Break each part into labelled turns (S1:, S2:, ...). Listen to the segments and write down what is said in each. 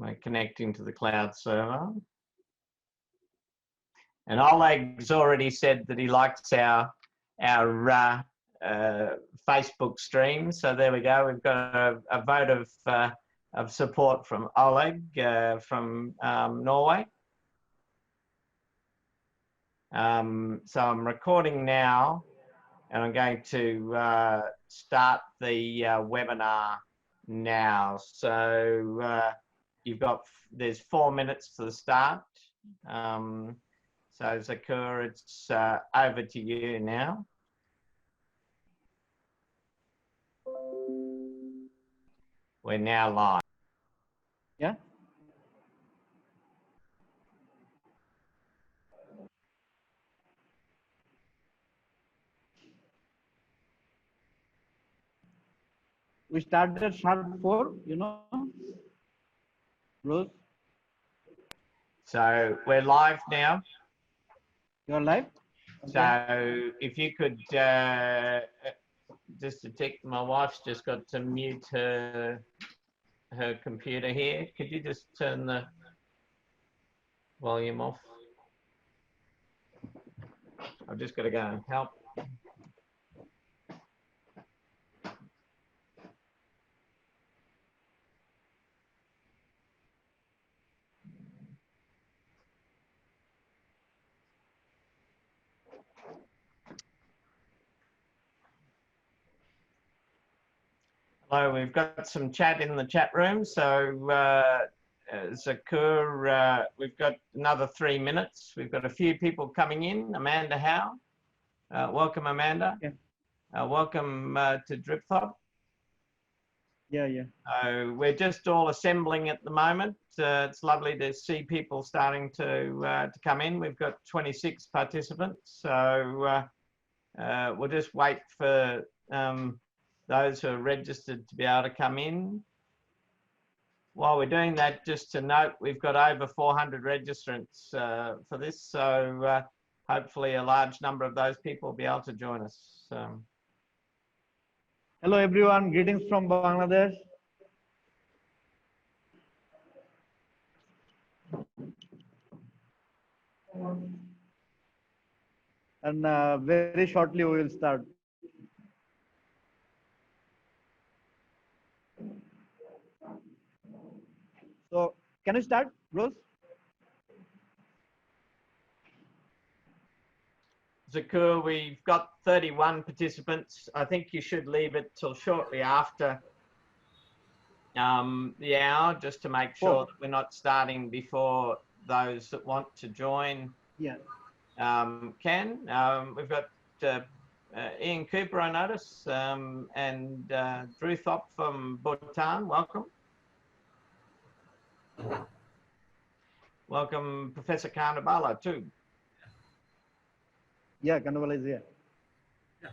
S1: We're connecting to the cloud server. And Oleg's already said that he likes our Facebook stream. So there we go. We've got a vote of support from Oleg from Norway. So I'm recording now, and I'm going to start the webinar now. So there's 4 minutes to the start. So Zakur, it's over to you now. We're now live.
S2: Yeah. We started sharp 4, you know, Rose.
S1: So we're live now.
S2: You're live?
S1: Okay. So if you could just detect, my wife's just got to mute her computer here. Could you just turn the volume off? I've just got to go and help. Hello, we've got some chat in the chat room. So Zakur, we've got another 3 minutes. We've got a few people coming in. Amanda Howe. Welcome, Amanda.
S2: Yeah.
S1: Welcome to Dripthop.
S2: Yeah.
S1: We're just all assembling at the moment. It's lovely to see people starting to come in. We've got 26 participants. So we'll just wait for those who are registered to be able to come in. While we're doing that, just to note, we've got over 400 registrants for this, so hopefully a large number of those people will be able to join us.
S2: Hello everyone, greetings from Bangladesh. And very shortly we will start. So, can you start, Rose?
S1: Zakur, we've got 31 participants. I think you should leave it till shortly after the hour, just to make sure that we're not starting before those that want to join can. We've got Ian Cooper, I notice, and Drew Thop from Bhutan. Welcome. Welcome, Professor Karnabala, too.
S2: Yeah, Karnabala is here.
S3: Yeah,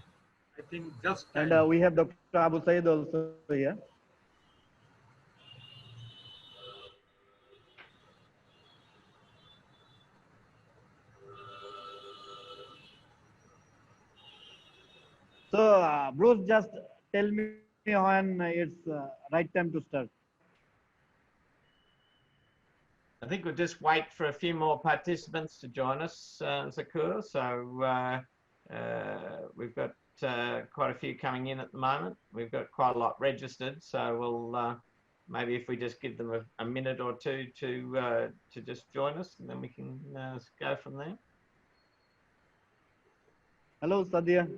S3: I think just.
S2: And we have Dr. Abu Said also here. So, Bruce, just tell me when it's right time to start.
S1: I think we'll just wait for a few more participants to join us, Zakur. So we've got quite a few coming in at the moment. We've got quite a lot registered, so we'll maybe if we just give them a minute or two to just join us, and then we can go from there.
S2: Hello, Sadia.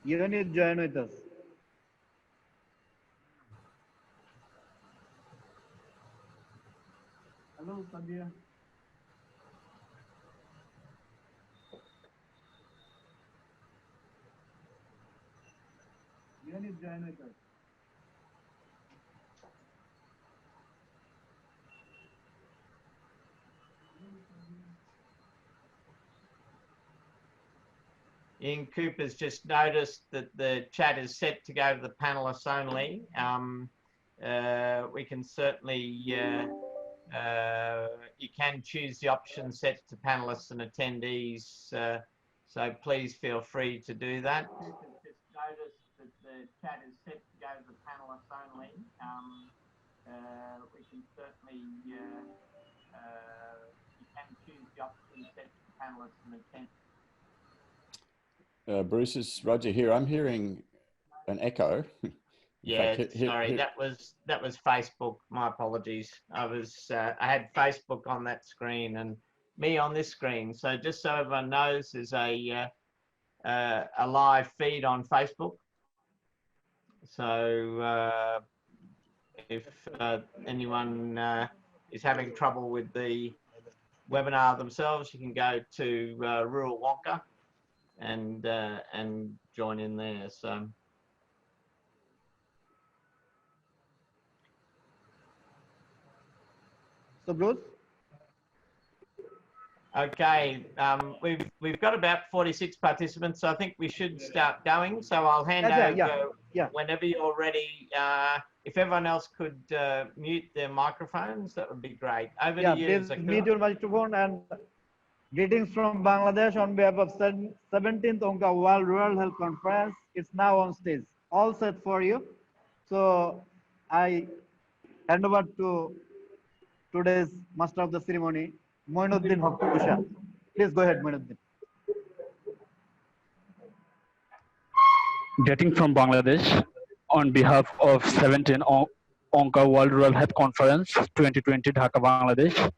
S2: You need to join with us. Hello, Sadia. You need to join with us.
S1: Ian Cooper's just noticed that the chat is set to go to the panelists only. We can certainly, you can choose the option set to panelists and attendees. So So please feel free to do that. Just notice that the chat is set to go to the panelists only. We can certainly, you can choose the option set to panelists and attend.
S4: Bruce, it's Roger here. I'm hearing an echo.
S1: Yeah, sorry, that was Facebook. My apologies. I had Facebook on that screen and me on this screen. So just so everyone knows, there's a live feed on Facebook. So if anyone is having trouble with the webinar themselves, you can go to Rural Wonca and join in there.
S2: So Bruce?
S1: Okay, we've got about 46 participants, so I think we should start going. So I'll hand over whenever you're ready. If everyone else could mute their microphones, that would be great. Over to you,
S2: please mute your microphone. And greetings from Bangladesh on behalf of 17th Wonca World Rural Health Conference. It's now on stage, all set for you. So I hand over to today's master of the ceremony, Moinuddin Hokkusha. Please go ahead, Moinuddin.
S5: Greeting from Bangladesh on behalf of 17 Wonca World Rural Health Conference 2020 Dhaka, Bangladesh.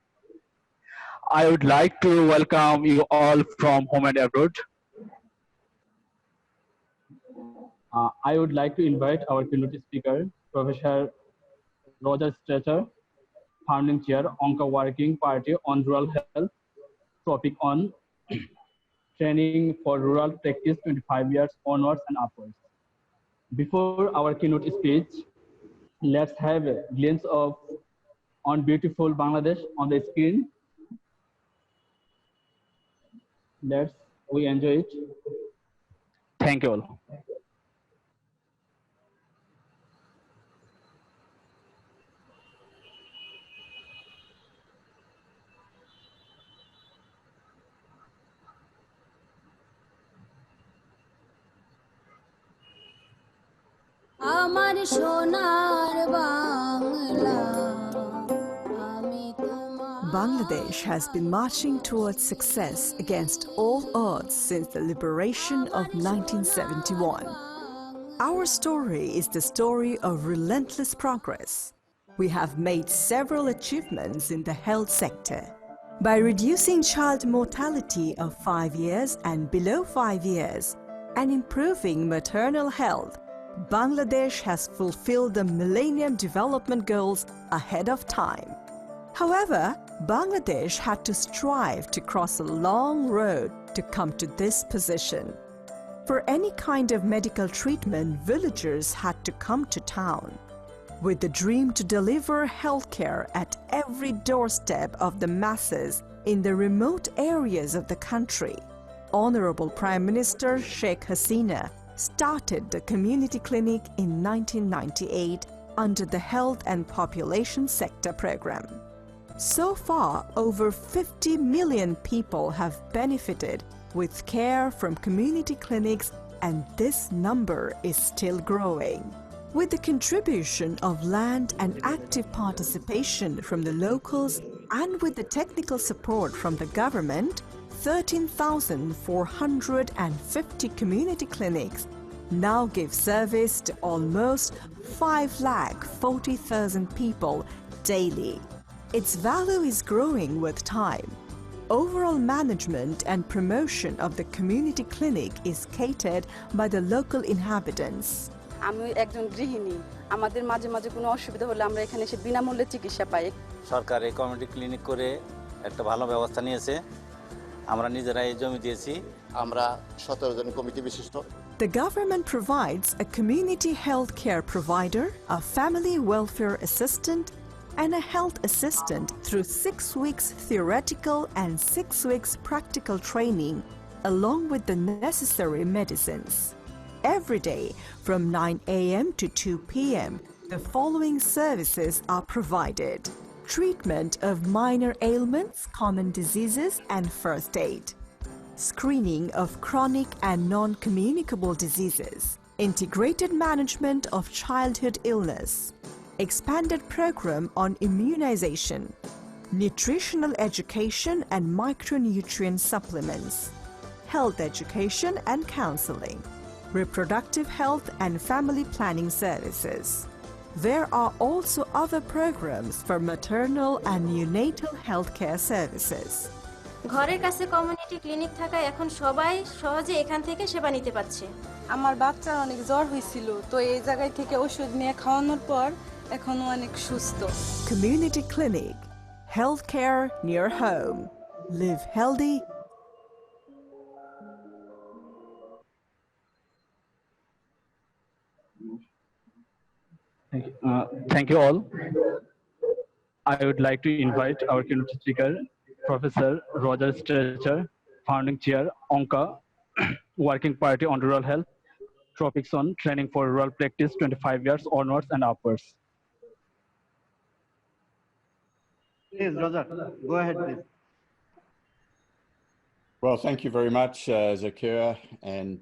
S5: I would like to welcome you all from home and abroad. I would like to invite our keynote speaker, Professor Roger Stretcher, founding chair, Wonca Working Party on Rural Health, topic on training for rural practice 25 years onwards and upwards. Before our keynote speech, let's have a glimpse of on beautiful Bangladesh on the screen. We enjoy it. Thank you all.
S6: আমার সোনার Bangla Bangladesh has been marching towards success against all odds since the liberation of 1971. Our story is the story of relentless progress. We have made several achievements in the health sector. By reducing child mortality of 5 years and below 5 years and improving maternal health, Bangladesh has fulfilled the Millennium Development Goals ahead of time. However, Bangladesh had to strive to cross a long road to come to this position. For any kind of medical treatment, villagers had to come to town. With the dream to deliver healthcare at every doorstep of the masses in the remote areas of the country, Honorable Prime Minister Sheikh Hasina started the community clinic in 1998 under the Health and Population Sector Program. So far, over 50 million people have benefited with care from community clinics, and this number is still growing. With the contribution of land and active participation from the locals and with the technical support from the government, 13,450 community clinics now give service to almost 540,000 people daily. Its value is growing with time. Overall management and promotion of the community clinic is catered by the local inhabitants.
S7: আমি একজন গৃহিণী আমাদের মাঝে মাঝে কোনো অসুবিধা হলে আমরা এখানে এসে বিনামূল্যে চিকিৎসা পাই
S8: সরকার এই কমিউনিটি ক্লিনিক করে একটা ভালো ব্যবস্থা নিয়েছে আমরা নিজেরাই জমি দিয়েছি আমরা
S9: 17 জন কমিটি বিশিষ্ট
S6: The government provides a community health care provider, a family welfare assistant, and a health assistant through 6 weeks theoretical and 6 weeks practical training, along with the necessary medicines. Every day from 9 a.m. to 2 p.m., the following services are provided: treatment of minor ailments, common diseases, and first aid, screening of chronic and non-communicable diseases, integrated management of childhood illness, expanded program on immunization, nutritional education and micronutrient supplements, health education and counseling, reproductive health and family planning services. There are also other programs for maternal and neonatal healthcare services.
S10: ঘরের কাছে community clinic থাকায় এখন সবাই সহজে এখান থেকে সেবা নিতে পারছে।
S7: আমার বাচ্চার অনেক জ্বর হয়েছিল, তো এই জায়গায় থেকে ওষুধ নিয়ে খাওয়ানোর পর এখন অনেক সুস্থ।
S6: Community clinic, healthcare near home. Live healthy.
S5: Thank you all. I would like to invite our keynote speaker, Professor Roger Stretcher, founding chair, Wonca, Working Party on Rural Health, topics on training for rural practice 25 years onwards and upwards.
S2: Please, Roger, go ahead, please.
S4: Well, thank you very much, Zakira, and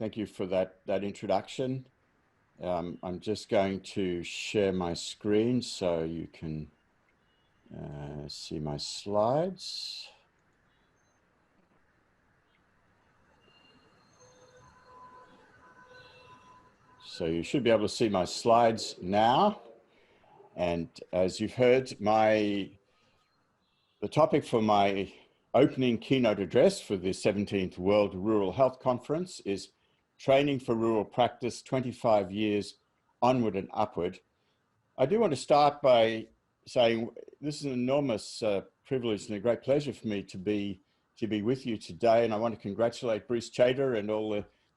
S4: thank you for that introduction. I'm just going to share my screen so you can see my slides. So you should be able to see my slides now. And as you've heard, the topic for my opening keynote address for the 17th World Rural Health Conference is Training for Rural Practice 25 Years Onward and Upward. I do want to start by saying this is an enormous privilege and a great pleasure for me to be with you today. And I want to congratulate Bruce Chater and all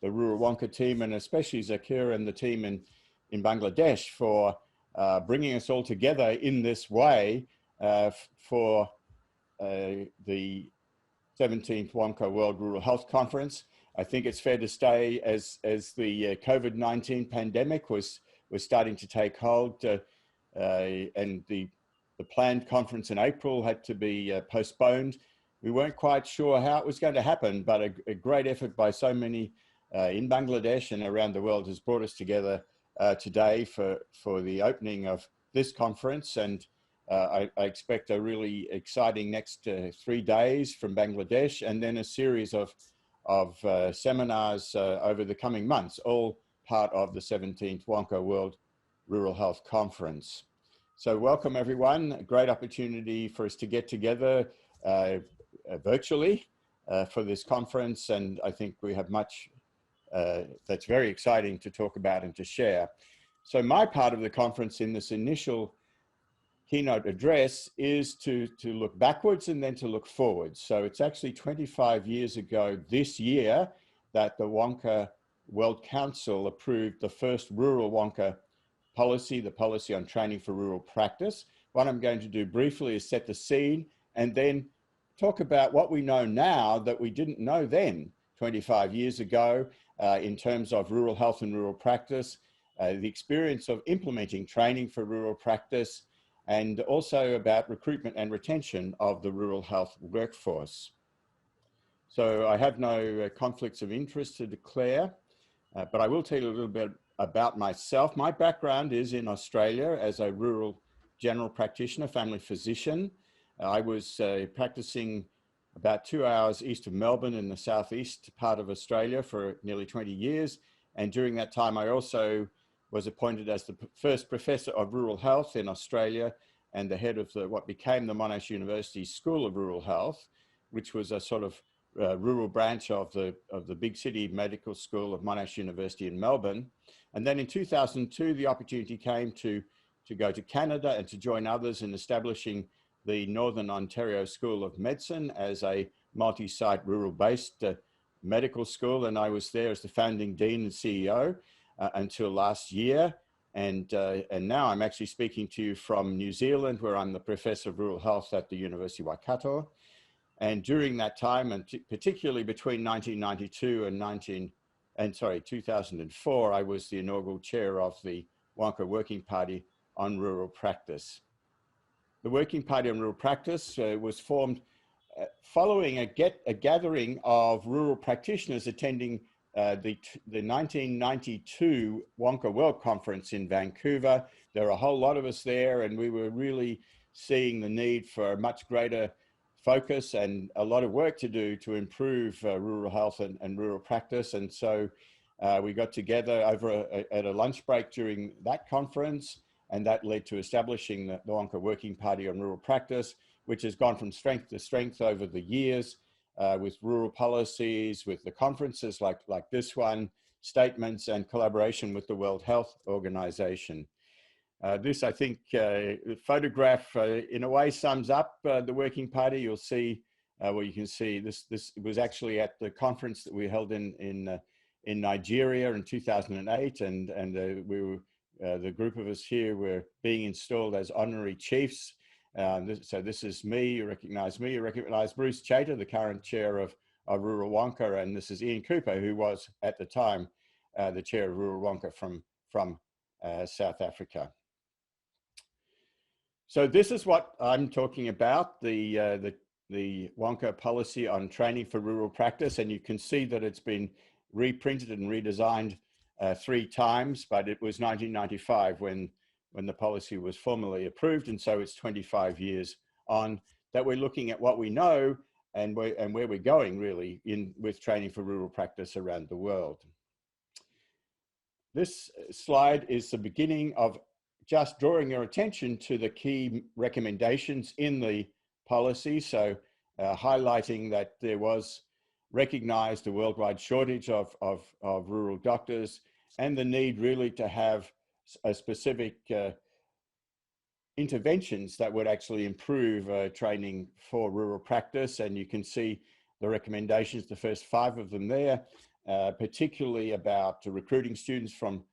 S4: the Rural Wonca team, and especially Zakir and the team in Bangladesh for bringing us all together in this way for the 17th Wonca World Rural Health Conference. I think it's fair to say as the COVID-19 pandemic was starting to take hold and the planned conference in April had to be postponed, we weren't quite sure how it was going to happen, but a great effort by so many in Bangladesh and around the world has brought us together today for the opening of this conference. And I expect a really exciting next 3 days from Bangladesh, and then a series of seminars over the coming months, all part of the 17th Wonca World Rural Health Conference. So welcome everyone, a great opportunity for us to get together virtually for this conference, and I think we have much that's very exciting to talk about and to share. So my part of the conference in this initial keynote address is to look backwards and then to look forwards. So it's actually 25 years ago this year that the Wonca World Council approved the first rural Wonca policy, the policy on training for rural practice. What I'm going to do briefly is set the scene and then talk about what we know now that we didn't know then 25 years ago in terms of rural health and rural practice, the experience of implementing training for rural practice, and also about recruitment and retention of the rural health workforce. So I have no conflicts of interest to declare, but I will tell you a little bit about myself. My background is in Australia as a rural general practitioner, family physician. I was practicing about 2 hours east of Melbourne in the southeast part of Australia for nearly 20 years. And during that time, I also was appointed as the first professor of rural health in Australia and the head of what became the Monash University School of Rural Health, which was a sort of rural branch of the big city medical school of Monash University in Melbourne. And then in 2002, the opportunity came to go to Canada and to join others in establishing the Northern Ontario School of Medicine as a multi-site rural-based medical school. And I was there as the founding dean and CEO until last year. And now I'm actually speaking to you from New Zealand, where I'm the professor of rural health at the University of Waikato. And during that time, and particularly between 1992 and 2004, I was the inaugural chair of the Wonca Working Party on Rural Practice. The Working Party on Rural Practice was formed following a gathering of rural practitioners attending the 1992 Wonca World Conference in Vancouver. There were a whole lot of us there, and we were really seeing the need for a much greater focus and a lot of work to do to improve rural health and rural practice. And so we got together over at a lunch break during that conference, and that led to establishing the Wonca Working Party on Rural Practice, which has gone from strength to strength over the years with rural policies, with the conferences like this one, statements, and collaboration with the World Health Organization. This, I think, photograph in a way sums up the Working Party. You'll see, well, you can see this was actually at the conference that we held in Nigeria in 2008, and we were, the group of us here were being installed as honorary chiefs. So this is me, you recognize Bruce Chater, the current chair of Rural Wonca, and this is Ian Cooper, who was at the time the chair of Rural Wonca from South Africa. So this is what I'm talking about, the Wonca policy on training for rural practice, and you can see that it's been reprinted and redesigned 3 times, but it was 1995 when the policy was formally approved, and so it's 25 years on that we're looking at what we know and where we're going really with training for rural practice around the world. This slide is the beginning of just drawing your attention to the key recommendations in the policy. So highlighting that there was recognized a worldwide shortage of rural doctors and the need really to have a specific interventions that would actually improve training for rural practice. And you can see the recommendations, the first 5 of them there, particularly about recruiting students from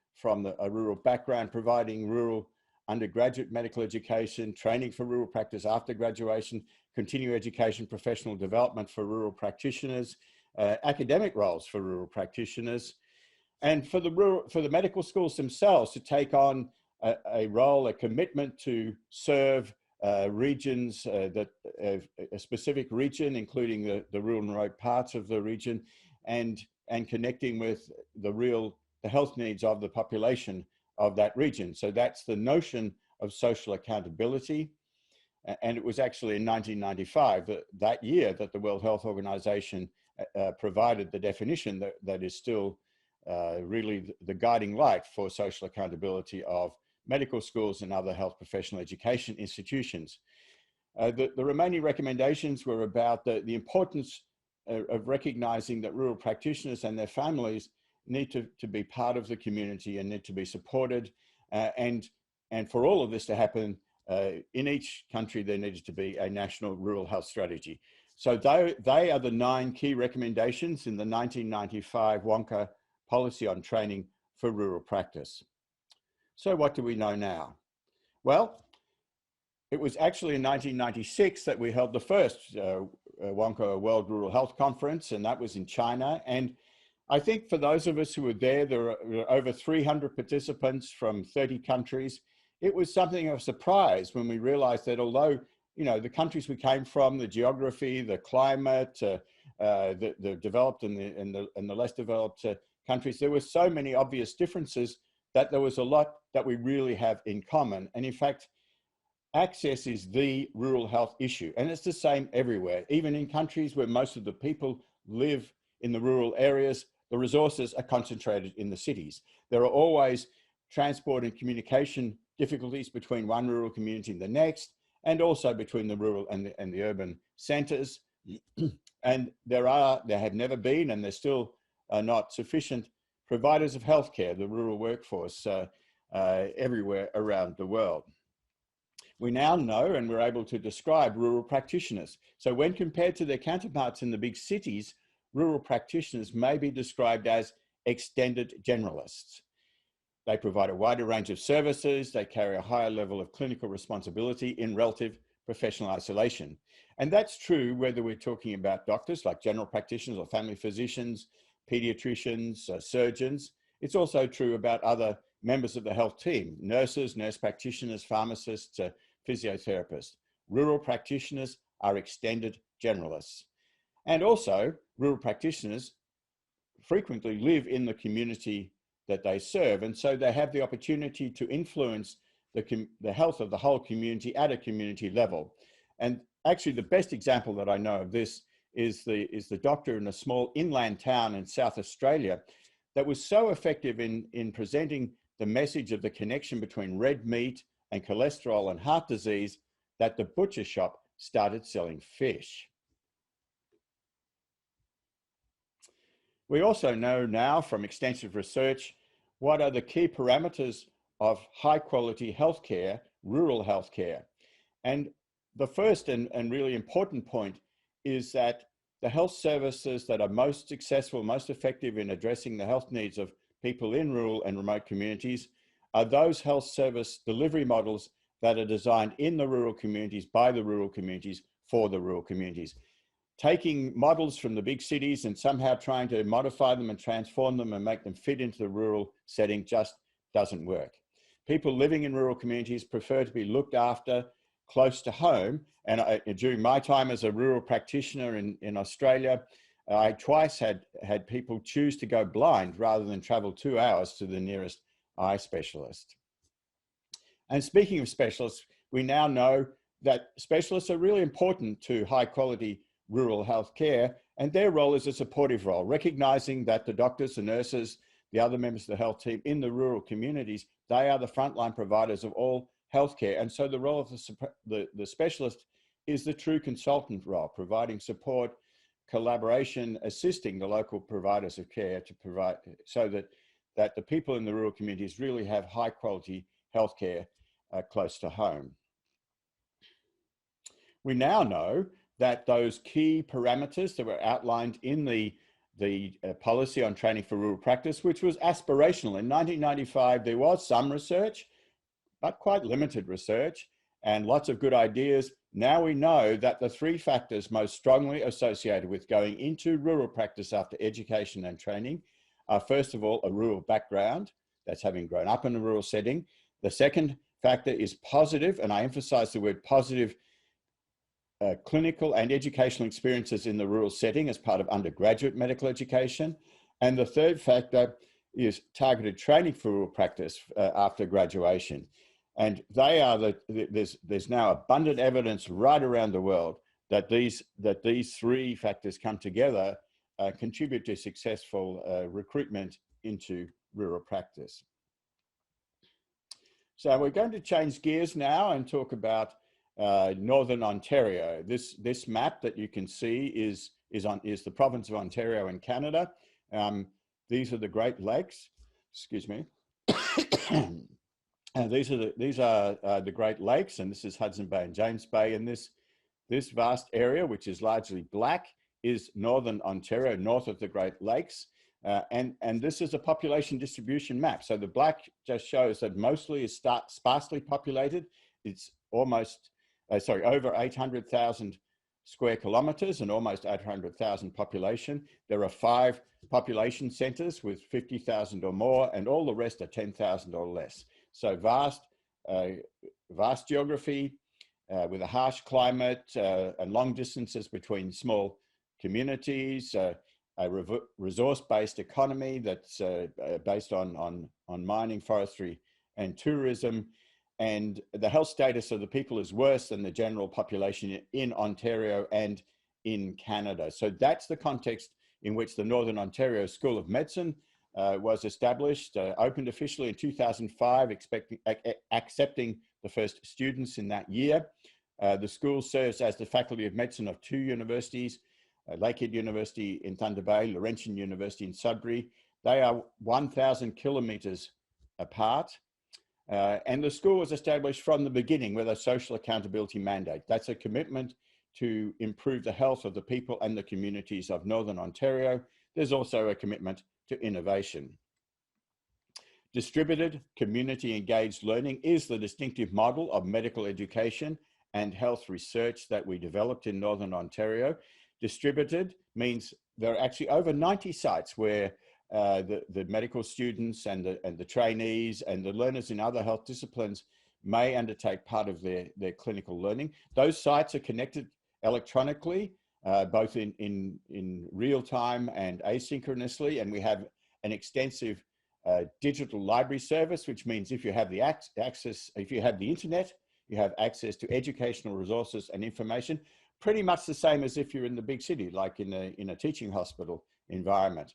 S4: a rural background, providing rural undergraduate medical education, training for rural practice after graduation, continuing education, professional development for rural practitioners, academic roles for rural practitioners, and for the medical schools themselves to take on a role, a commitment to serve regions that a specific region, including the rural and remote parts of the region, and connecting with the health needs of the population of that region. So that's the notion of social accountability. And it was actually in 1995, that year, that the World Health Organization provided the definition that is still really the guiding light for social accountability of medical schools and other health professional education institutions. The remaining recommendations were about the importance of recognizing that rural practitioners and their families need to be part of the community and need to be supported. And for all of this to happen, in each country, there needed to be a national rural health strategy. So they are the 9 key recommendations in the 1995 Wonca policy on training for rural practice. So what do we know now? Well, it was actually in 1996 that we held the first Wonca World Rural Health Conference, and that was in China. And I think for those of us who were there were over 300 participants from 30 countries. It was something of a surprise when we realized that although, you know, the countries we came from, the geography, the climate, the developed and the less developed countries, there were so many obvious differences that there was a lot that we really have in common. And in fact, access is the rural health issue. And it's the same everywhere. Even in countries where most of the people live in the rural areas, the resources are concentrated in the cities. There are always transport and communication difficulties between one rural community and the next, and also between the rural and the urban centers. And there have never been, and there still are not sufficient providers of healthcare, the rural workforce everywhere around the world. We now know, and we're able to describe rural practitioners. So when compared to their counterparts in the big cities, rural practitioners may be described as extended generalists. They provide a wider range of services. They carry a higher level of clinical responsibility in relative professional isolation. And that's true whether we're talking about doctors like general practitioners or family physicians, pediatricians, surgeons. It's also true about other members of the health team, nurses, nurse practitioners, pharmacists, physiotherapists. Rural practitioners are extended generalists. And also, rural practitioners frequently live in the community that they serve, and so they have the opportunity to influence the health of the whole community at a community level. And actually, the best example that I know of this is the doctor in a small inland town in South Australia that was so effective in presenting the message of the connection between red meat and cholesterol and heart disease that the butcher shop started selling fish. We also know now from extensive research what are the key parameters of high quality healthcare, rural healthcare. And the first and really important point is that the health services that are most successful, most effective in addressing the health needs of people in rural and remote communities are those health service delivery models that are designed in the rural communities, by the rural communities, for the rural communities. Taking models from the big cities and somehow trying to modify them and transform them and make them fit into the rural setting just doesn't work. People living in rural communities prefer to be looked after close to home. And during my time as a rural practitioner in Australia, I twice had people choose to go blind rather than travel 2 hours to the nearest eye specialist. And speaking of specialists, we now know that specialists are really important to high quality rural health care, and their role is a supportive role, recognizing that the doctors, the nurses, the other members of the health team in the rural communities, they are the frontline providers of all healthcare. And so the role of the specialist is the true consultant role, providing support, collaboration, assisting the local providers of care to provide so that the people in the rural communities really have high quality healthcare close to home. We now know that those key parameters that were outlined in the policy on training for rural practice, which was aspirational. In 1995, there was some research, but quite limited research and lots of good ideas. Now we know that the 3 factors most strongly associated with going into rural practice after education and training are, first of all, a rural background, that's having grown up in a rural setting. The second factor is positive, and I emphasize the word positive, clinical and educational experiences in the rural setting as part of undergraduate medical education. And the third factor is targeted training for rural practice after graduation. And they are there's now abundant evidence right around the world that these 3 factors come together, contribute to successful recruitment into rural practice. So we're going to change gears now and talk about Northern Ontario. This map that you can see is the province of Ontario in Canada. These are the Great Lakes. Excuse me. And these are the Great Lakes, and this is Hudson Bay and James Bay. And this vast area, which is largely black, is Northern Ontario, north of the Great Lakes. And this is a population distribution map. So the black just shows that mostly is sparsely populated. It's almost over 800,000 square kilometers and almost 800,000 population. There are 5 population centers with 50,000 or more, and all the rest are 10,000 or less. So vast geography with a harsh climate and long distances between small communities, a resource-based economy that's based on mining, forestry, and tourism. And the health status of the people is worse than the general population in Ontario and in Canada. So that's the context in which the Northern Ontario School of Medicine was established, opened officially in 2005, accepting the first students in that year. The school serves as the Faculty of Medicine of 2 universities, Lakehead University in Thunder Bay, Laurentian University in Sudbury. They are 1,000 kilometers apart. And the school was established from the beginning with a social accountability mandate. That's a commitment to improve the health of the people and the communities of Northern Ontario. There's also a commitment to innovation. Distributed, community-engaged learning is the distinctive model of medical education and health research that we developed in Northern Ontario. Distributed means there are actually over 90 sites where the medical students and the trainees and the learners in other health disciplines may undertake part of their clinical learning. Those sites are connected electronically both in real time and asynchronously. And we have an extensive digital library service, which means if you have the access, if you have the internet, you have access to educational resources and information, pretty much the same as if you're in the big city, like in a teaching hospital environment.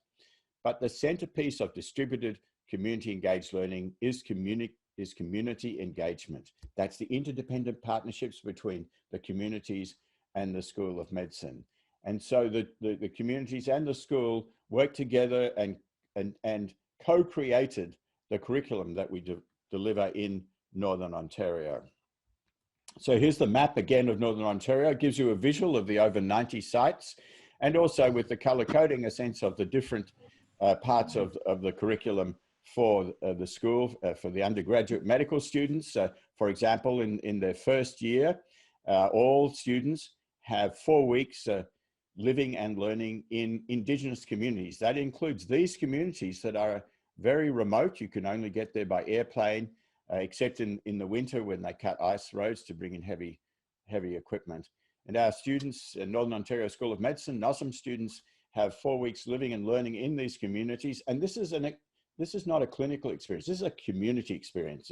S4: But the centerpiece of distributed community engaged learning is community engagement. That's the interdependent partnerships between the communities and the School of Medicine. And so the communities and the school work together and co-created the curriculum that we deliver in Northern Ontario. So here's the map again of Northern Ontario. It gives you a visual of the over 90 sites, and also with the color coding, a sense of the different parts of the curriculum for the school, for the undergraduate medical students. For example, in their first year, all students have 4 weeks living and learning in Indigenous communities. That includes these communities that are very remote. You can only get there by airplane, except in the winter when they cut ice roads to bring in heavy equipment. And our students in Northern Ontario School of Medicine, NOSM students, have 4 weeks living and learning in these communities. And this is not a clinical experience, this is a community experience.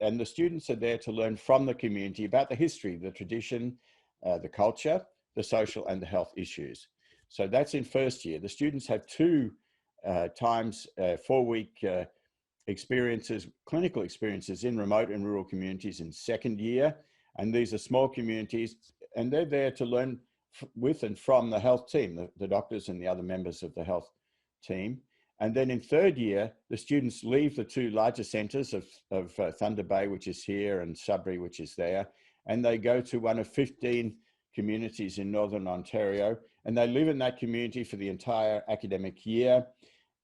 S4: And the students are there to learn from the community about the history, the tradition, the culture, the social and the health issues. So that's in first year. The students have 2 times 4-week experiences, clinical experiences in remote and rural communities in second year. And these are small communities, and they're there to learn with and from the health team, the doctors and the other members of the health team. And then in third year, the students leave the 2 larger centres of Thunder Bay, which is here, and Sudbury, which is there, and they go to one of 15 communities in Northern Ontario, and they live in that community for the entire academic year.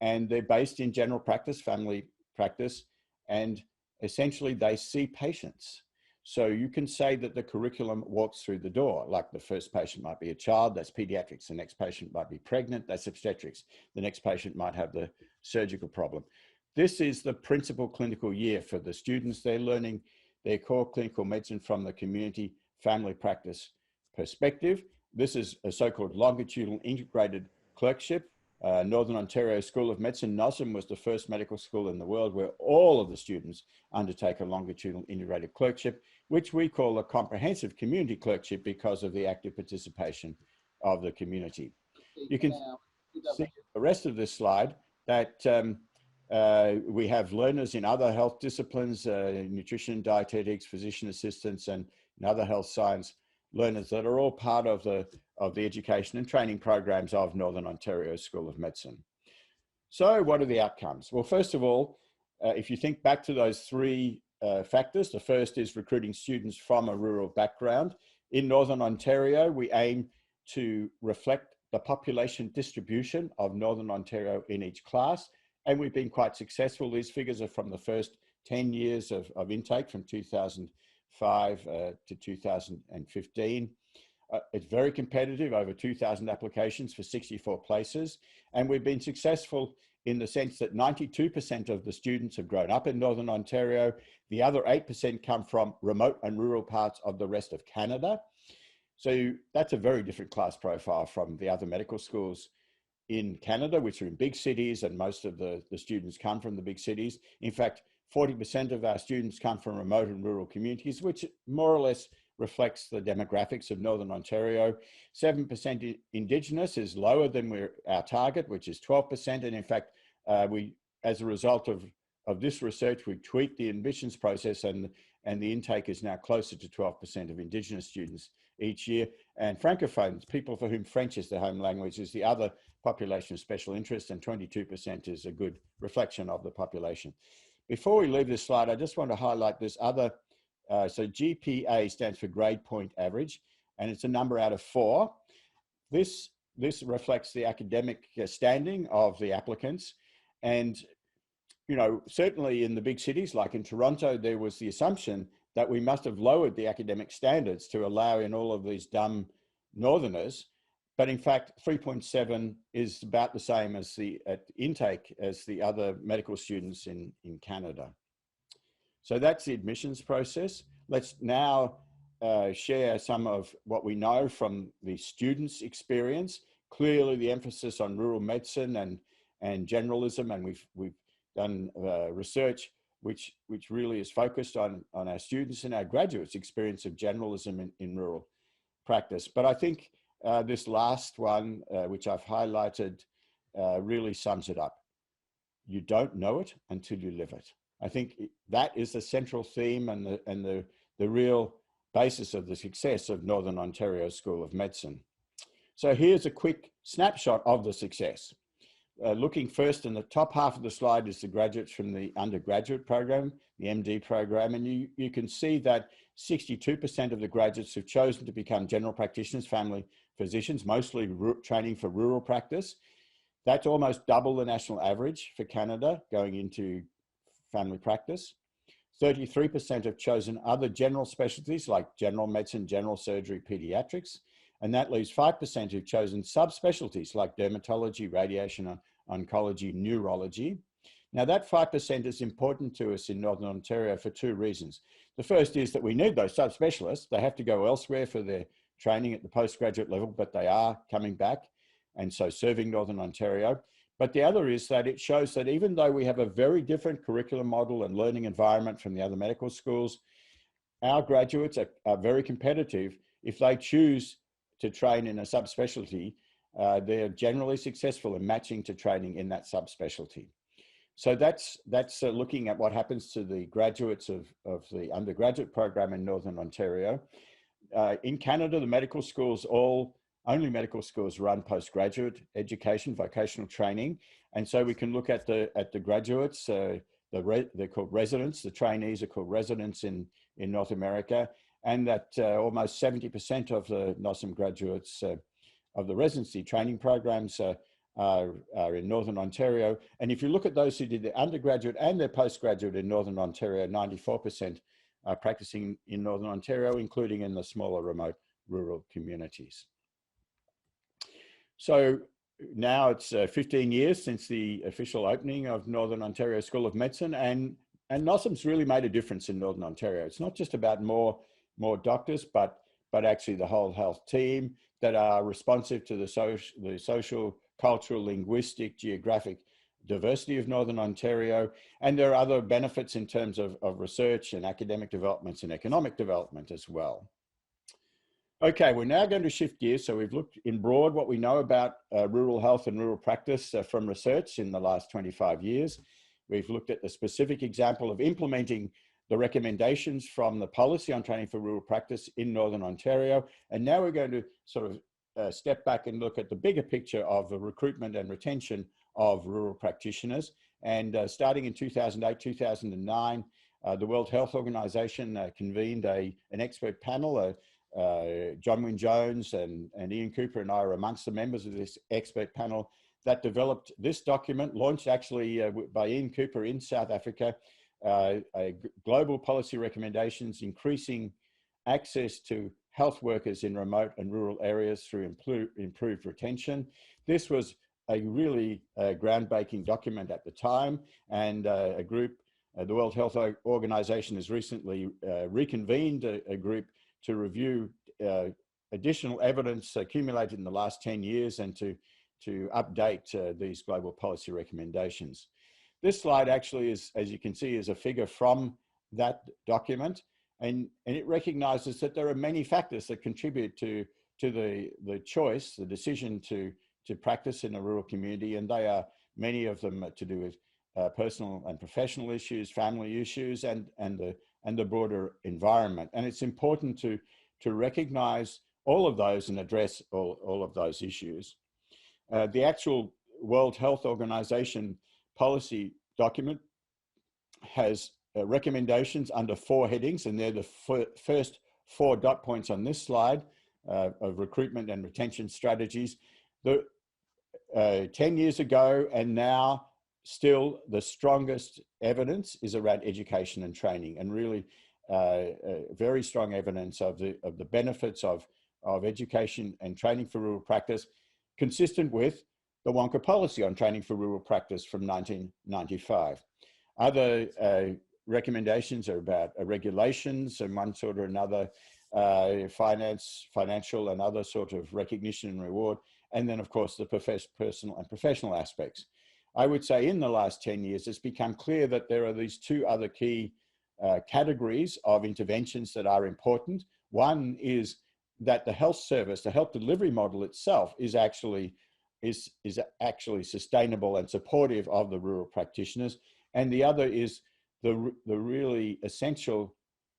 S4: And they're based in general practice, family practice, and essentially they see patients. So you can say that the curriculum walks through the door, like the first patient might be a child, that's pediatrics. The next patient might be pregnant, that's obstetrics. The next patient might have the surgical problem. This is the principal clinical year for the students. They're learning their core clinical medicine from the community family practice perspective. This is a so-called longitudinal integrated clerkship. Northern Ontario School of Medicine, NOSM, was the first medical school in the world where all of the students undertake a longitudinal integrated clerkship, which we call a comprehensive community clerkship because of the active participation of the community. You can see the rest of this slide that we have learners in other health disciplines, nutrition, dietetics, physician assistants, and other health science learners that are all part of the education and training programs of Northern Ontario School of Medicine. So what are the outcomes? Well, first of all, if you think back to those 3 factors, the first is recruiting students from a rural background. In Northern Ontario, we aim to reflect the population distribution of Northern Ontario in each class, and we've been quite successful. These figures are from the first 10 years of intake from 2005 to 2015. It's very competitive, over 2,000 applications for 64 places. And we've been successful in the sense that 92% of the students have grown up in Northern Ontario. The other 8% come from remote and rural parts of the rest of Canada. So that's a very different class profile from the other medical schools in Canada, which are in big cities, and most of the students come from the big cities. In fact, 40% of our students come from remote and rural communities, which more or less reflects the demographics of Northern Ontario. 7% Indigenous is lower than our target, which is 12%. And in fact, as a result of this research, we tweaked the admissions process, and the intake is now closer to 12% of Indigenous students each year. And Francophones, people for whom French is their home language, is the other population of special interest, and 22% is a good reflection of the population. Before we leave this slide, I just want to highlight this other. So GPA stands for grade point average, and it's a number out of 4. This reflects the academic standing of the applicants. And, you know, certainly in the big cities, like in Toronto, there was the assumption that we must have lowered the academic standards to allow in all of these dumb Northerners. But in fact, 3.7 is about the same as at intake as the other medical students in Canada. So that's the admissions process. Let's now share some of what we know from the students' experience. Clearly, the emphasis on rural medicine and generalism, and we've done research which really is focused on our students and our graduates' experience of generalism in rural practice. But I think this last one, which I've highlighted, really sums it up. You don't know it until you live it. I think that is the central theme and the real basis of the success of Northern Ontario School of Medicine. So here's a quick snapshot of the success. Looking first in the top half of the slide is the graduates from the undergraduate program, the MD program, and you can see that 62% of the graduates have chosen to become general practitioners, family physicians, mostly training for rural practice. That's almost double the national average for Canada going into family practice. 33% have chosen other general specialties like general medicine, general surgery, pediatrics, and that leaves 5% who've chosen subspecialties like dermatology, radiation, oncology, neurology. Now that 5% is important to us in Northern Ontario for two reasons. The first is that we need those subspecialists. They have to go elsewhere for their training at the postgraduate level, but they are coming back, and so serving Northern Ontario. But the other is that it shows that even though we have a very different curriculum model and learning environment from the other medical schools, our graduates are very competitive. If they choose to train in a subspecialty, they're generally successful in matching to training in that subspecialty. So that's looking at what happens to the graduates of the undergraduate program in Northern Ontario. In Canada, the medical schools, only medical schools run postgraduate education, vocational training. And so we can look at the graduates, they're called residents, the trainees are called residents in North America, and that almost 70% of the NOSM graduates of the residency training programs are in Northern Ontario. And if you look at those who did their undergraduate and their postgraduate in Northern Ontario, 94% are practicing in Northern Ontario, including in the smaller remote rural communities. So now it's 15 years since the official opening of Northern Ontario School of Medicine, and NOSM's really made a difference in Northern Ontario. It's not just about more doctors, but actually the whole health team that are responsive to the social, cultural, linguistic, geographic diversity of Northern Ontario. And there are other benefits in terms of research and academic developments and economic development as well. Okay, we're now going to shift gears. So we've looked in broad what we know about rural health and rural practice from research in the last 25 years. We've looked at the specific example of implementing the recommendations from the policy on training for rural practice in Northern Ontario. And now we're going to sort of step back and look at the bigger picture of the recruitment and retention of rural practitioners. And starting in 2008, 2009, the World Health Organization convened an expert panel. John Wynne Jones and Ian Cooper and I are amongst the members of this expert panel that developed this document, launched actually by Ian Cooper in South Africa, global policy recommendations increasing access to health workers in remote and rural areas through improved retention. This was a really groundbreaking document at the time, and a group, the World Health Organization has recently reconvened a group to review additional evidence accumulated in the last 10 years and to update these global policy recommendations. This slide actually is, as you can see, is a figure from that document, and it recognizes that there are many factors that contribute to the choice, the decision to practice in a rural community, and they are many of them to do with personal and professional issues, family issues, and the broader environment. And it's important to recognize all of those and address all of those issues. The actual World Health Organization policy document has recommendations under 4 headings, and they're the first 4 dot points on this slide of recruitment and retention strategies. 10 years ago and now, still the strongest evidence is around education and training, and really very strong evidence of the benefits of education and training for rural practice, consistent with the Wonca policy on training for rural practice from 1995. Other recommendations are about regulations and one sort or another, financial and other sort of recognition and reward, and then of course the personal and professional aspects. I would say in the last 10 years, it's become clear that there are these two other key categories of interventions that are important. One is that the health service, the health delivery model itself is actually sustainable and supportive of the rural practitioners. And the other is the really essential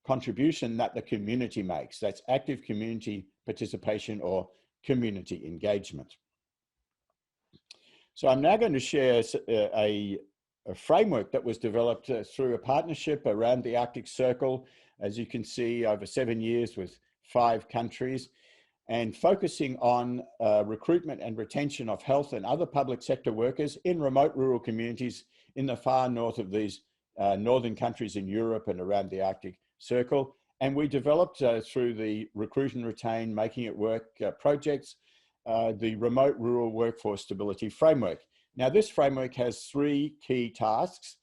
S4: contribution that the community makes. That's active community participation or community engagement. So I'm now going to share a framework that was developed through a partnership around the Arctic Circle, as you can see, over 7 years with 5 countries, and focusing on recruitment and retention of health and other public sector workers in remote rural communities in the far north of these northern countries in Europe and around the Arctic Circle. And we developed through the Recruit and Retain, Making It Work projects, the Remote Rural Workforce Stability Framework. Now, this framework has 3 key tasks: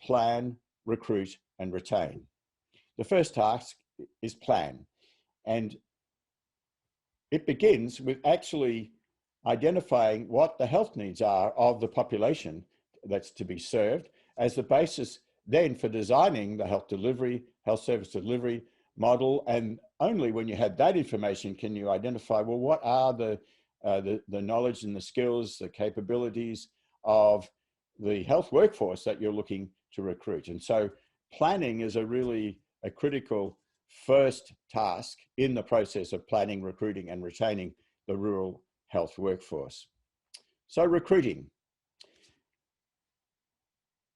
S4: plan, recruit, and retain. The first task is plan. And it begins with actually identifying what the health needs are of the population that's to be served as the basis then for designing the health service delivery model. And only when you have that information can you identify, well, what are the knowledge and the skills, the capabilities of the health workforce that you're looking to recruit. And so planning is a critical first task in the process of planning, recruiting, and retaining the rural health workforce. So recruiting.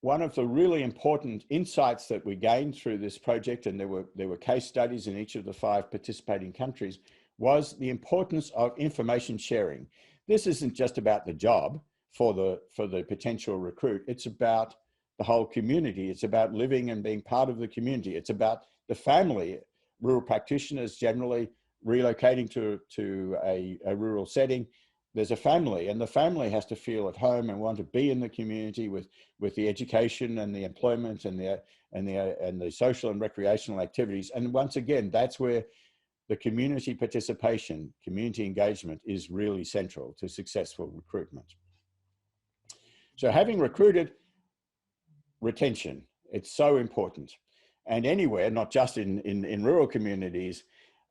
S4: One of the really important insights that we gained through this project, and there were case studies in each of the 5 participating countries, was the importance of information sharing. This isn't just about the job for the potential recruit. It's about the whole community. It's about living and being part of the community. It's about the family. Rural practitioners generally relocating to a rural setting. There's a family, and the family has to feel at home and want to be in the community with the education and the employment and the social and recreational activities. And once again, that's where the community participation, community engagement is really central to successful recruitment. So having recruited, retention, it's so important. And anywhere, not just in rural communities,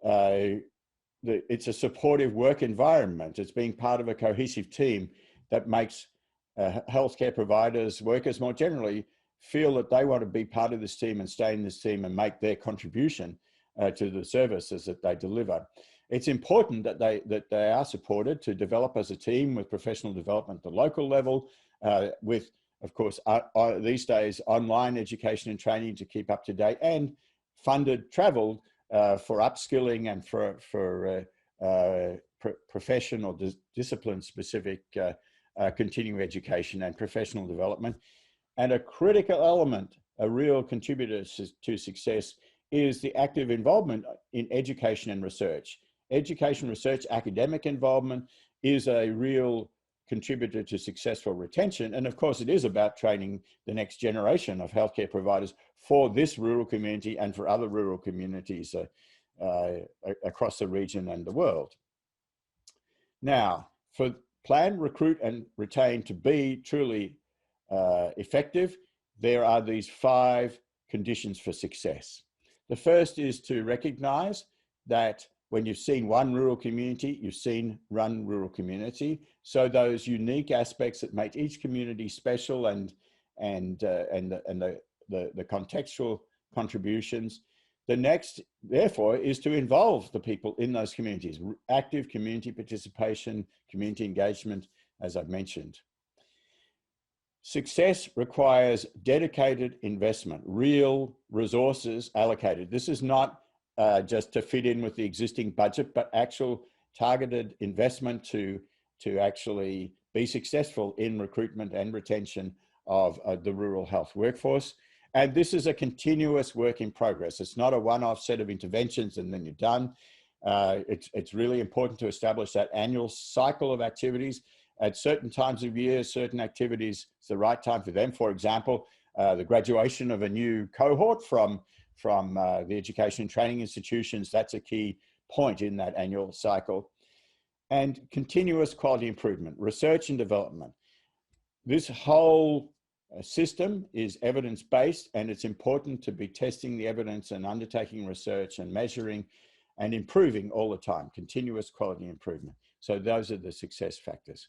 S4: it's a supportive work environment. It's being part of a cohesive team that makes healthcare providers, workers more generally, feel that they want to be part of this team and stay in this team and make their contribution to the services that they deliver. It's important that they are supported to develop as a team with professional development at the local level, with, of course, these days, online education and training to keep up to date, and funded travel for upskilling and for professional discipline-specific continuing education and professional development. And a critical element, a real contributor to success, is the active involvement in education and research. Education, research, academic involvement is a real contributor to successful retention. And of course, it is about training the next generation of healthcare providers for this rural community and for other rural communities across the region and the world. Now, for plan, recruit, and retain to be truly effective, there are these 5 conditions for success. The first is to recognize that when you've seen one rural community, you've seen one rural community. So those unique aspects that make each community special and the contextual contributions. The next, therefore, is to involve the people in those communities. Active community participation, community engagement, as I've mentioned. Success requires dedicated investment, real resources allocated. This is not just to fit in with the existing budget, but actual targeted investment to actually be successful in recruitment and retention of the rural health workforce. And this is a continuous work in progress. It's not a one-off set of interventions and then you're done. It's really important to establish that annual cycle of activities. At certain times of year, certain activities, it's the right time for them. For example, the graduation of a new cohort from the education and training institutions. That's a key point in that annual cycle. And continuous quality improvement, research and development. This whole system is evidence-based, and it's important to be testing the evidence and undertaking research and measuring and improving all the time, continuous quality improvement. So those are the success factors.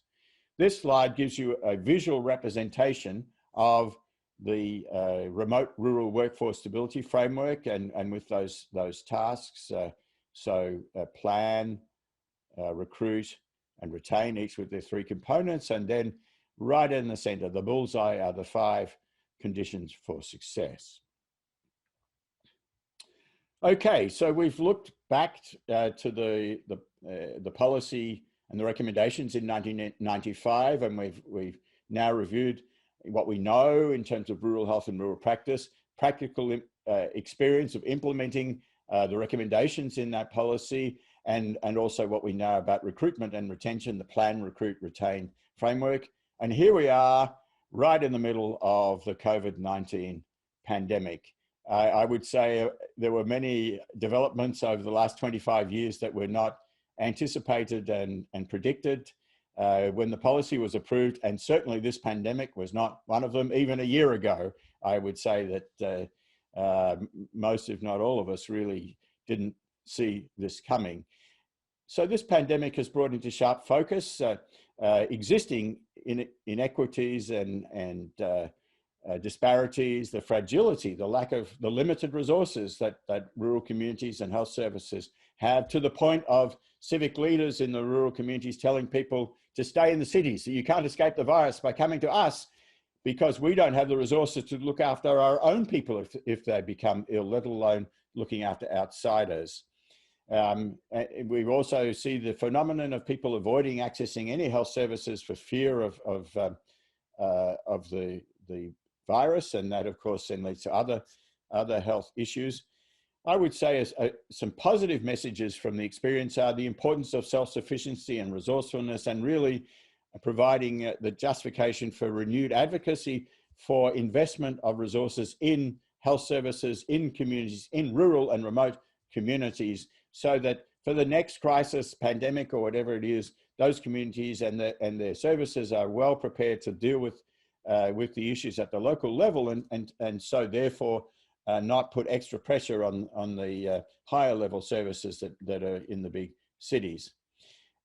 S4: This slide gives you a visual representation of the remote rural workforce stability framework and with those tasks. Plan, recruit and retain, each with their 3 components. And then right in the center, the bullseye, are the 5 conditions for success. Okay, so we've looked back to the policy and the recommendations in 1995, and we've now reviewed what we know in terms of rural health and rural practice, practical experience of implementing the recommendations in that policy, and also what we know about recruitment and retention, the plan, recruit, retain framework. And here we are right in the middle of the COVID-19 pandemic. I would say there were many developments over the last 25 years that were not anticipated and predicted when the policy was approved, and certainly this pandemic was not one of them. Even a year ago, I would say that most, if not all of us, really didn't see this coming. So this pandemic has brought into sharp focus existing inequities and disparities, the fragility, the lack of the limited resources that rural communities and health services have, to the point of civic leaders in the rural communities telling people to stay in the cities. So you can't escape the virus by coming to us, because we don't have the resources to look after our own people if they become ill, let alone looking after outsiders. We also see the phenomenon of people avoiding accessing any health services for fear of the virus, and that of course then leads to other health issues. I would say some positive messages from the experience are the importance of self-sufficiency and resourcefulness, and really providing the justification for renewed advocacy for investment of resources in health services, in communities, in rural and remote communities, so that for the next crisis, pandemic or whatever it is, those communities and their services are well prepared to deal with the issues at the local level, and so therefore not put extra pressure on the higher level services that are in the big cities.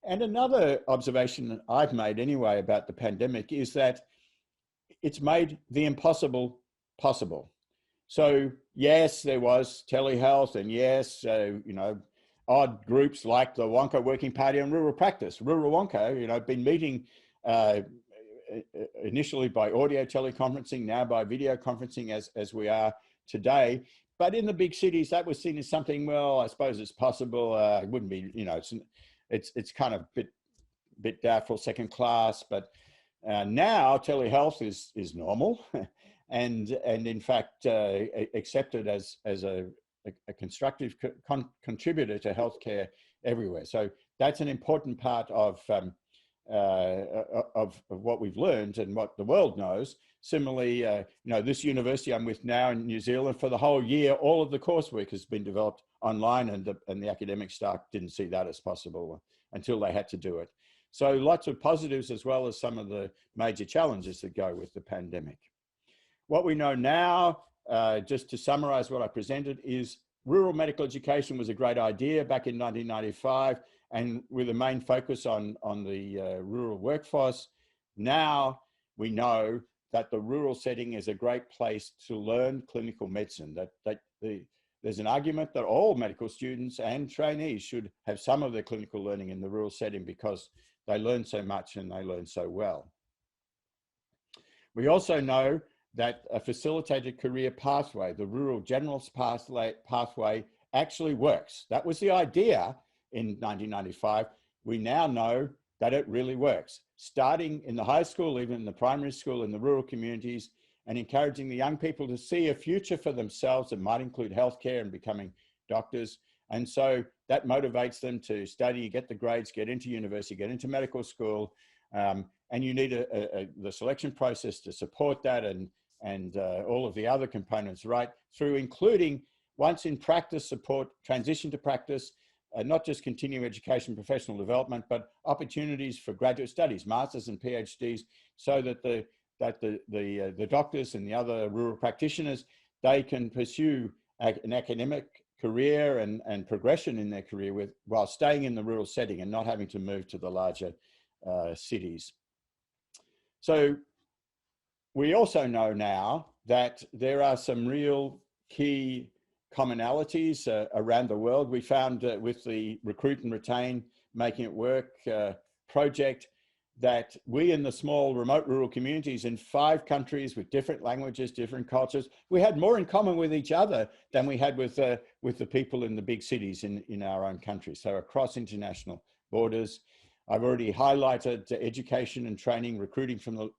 S4: And another observation that I've made anyway about the pandemic is that it's made the impossible possible. So yes, there was telehealth, and yes, odd groups like the Wonca Working Party on Rural Practice, Rural Wonca, been meeting initially by audio teleconferencing, now by video conferencing as we are today. But in the big cities, that was seen as something, well, I suppose it's possible. It wouldn't be, it's kind of bit doubtful, second class. But now telehealth is normal, and in fact accepted as a constructive contributor to healthcare everywhere. So that's an important part of what we've learned and what the world knows. Similarly, this university I'm with now in New Zealand, for the whole year, all of the coursework has been developed online, and the academic staff didn't see that as possible until they had to do it. So lots of positives, as well as some of the major challenges that go with the pandemic. What we know now, just to summarize what I presented, is rural medical education was a great idea back in 1995, and with a main focus on the rural workforce. Now we know that the rural setting is a great place to learn clinical medicine, there's an argument that all medical students and trainees should have some of their clinical learning in the rural setting, because they learn so much and they learn so well. We also know that a facilitated career pathway, the rural generalist pathway, actually works. That was the idea in 1995. We now know that it really works. Starting in the high school, even in the primary school, in the rural communities, and encouraging the young people to see a future for themselves that might include healthcare and becoming doctors. And so that motivates them to study, get the grades, get into university, get into medical school. And you need the selection process to support that, and all of the other components, right through, including once in practice, support transition to practice, not just continuing education, professional development, but opportunities for graduate studies, masters and PhDs, so that the doctors and the other rural practitioners, they can pursue an academic career and progression in their career while staying in the rural setting and not having to move to the larger cities. So we also know now that there are some real key commonalities around the world. We found with the Recruit and Retain, Making It Work project, that we in the small remote rural communities in 5 countries with different languages, different cultures, we had more in common with each other than we had with the people in the big cities in our own country. So across international borders. I've already highlighted education and training, recruiting from the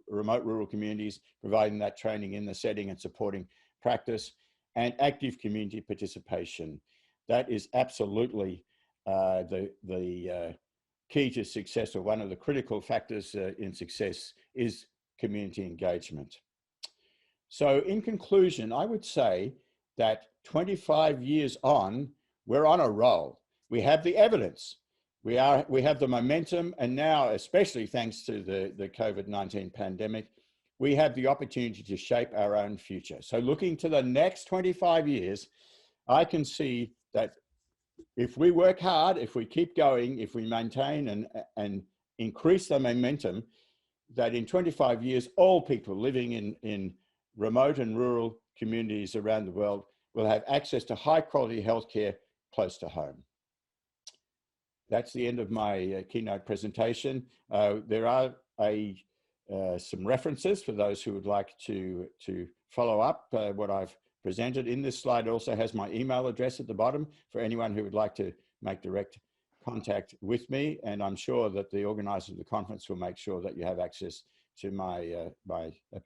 S4: remote rural communities, providing that training in the setting and supporting practice, and active community participation. That is absolutely the key to success, or one of the critical factors in success is community engagement. So in conclusion, I would say that 25 years on, we're on a roll. We have the evidence. We have the momentum, and now, especially thanks to the COVID-19 pandemic, we have the opportunity to shape our own future. So looking to the next 25 years, I can see that if we work hard, if we keep going, if we maintain and increase the momentum, that in 25 years, all people living in remote and rural communities around the world will have access to high quality healthcare close to home. That's the end of my keynote presentation. There are some references for those who would like to follow up what I've presented. In this slide also has my email address at the bottom for anyone who would like to make direct contact with me. And I'm sure that the organizers of the conference will make sure that you have access to a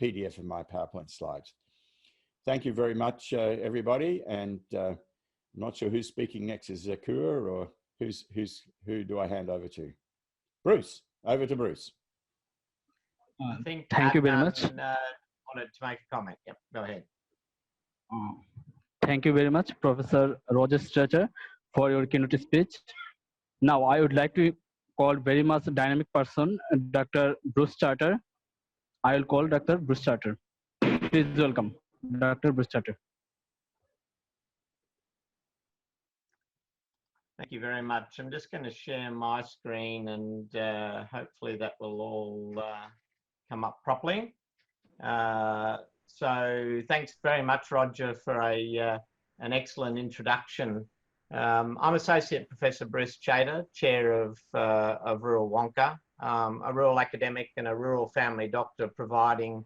S4: PDF of my PowerPoint slides. Thank you very much, everybody. And I'm not sure who's speaking next. Is Zakur, or who do I hand over to? Bruce, over to Bruce.
S1: I think
S5: Thank you very much.
S1: Wanted to make a comment. Yep, go ahead.
S5: Thank you very much, Professor Roger Strater, for your keynote speech. Now, I would like to call very much dynamic person, Dr. Bruce Strater. I will call Dr. Bruce Strater. Please welcome Dr. Bruce Strater.
S1: Thank you very much. I'm just going to share my screen, and hopefully that will all come up properly. So thanks very much, Roger, for an excellent introduction. I'm Associate Professor Bruce Strater, Chair of Rural Wonca, a rural academic and a rural family doctor providing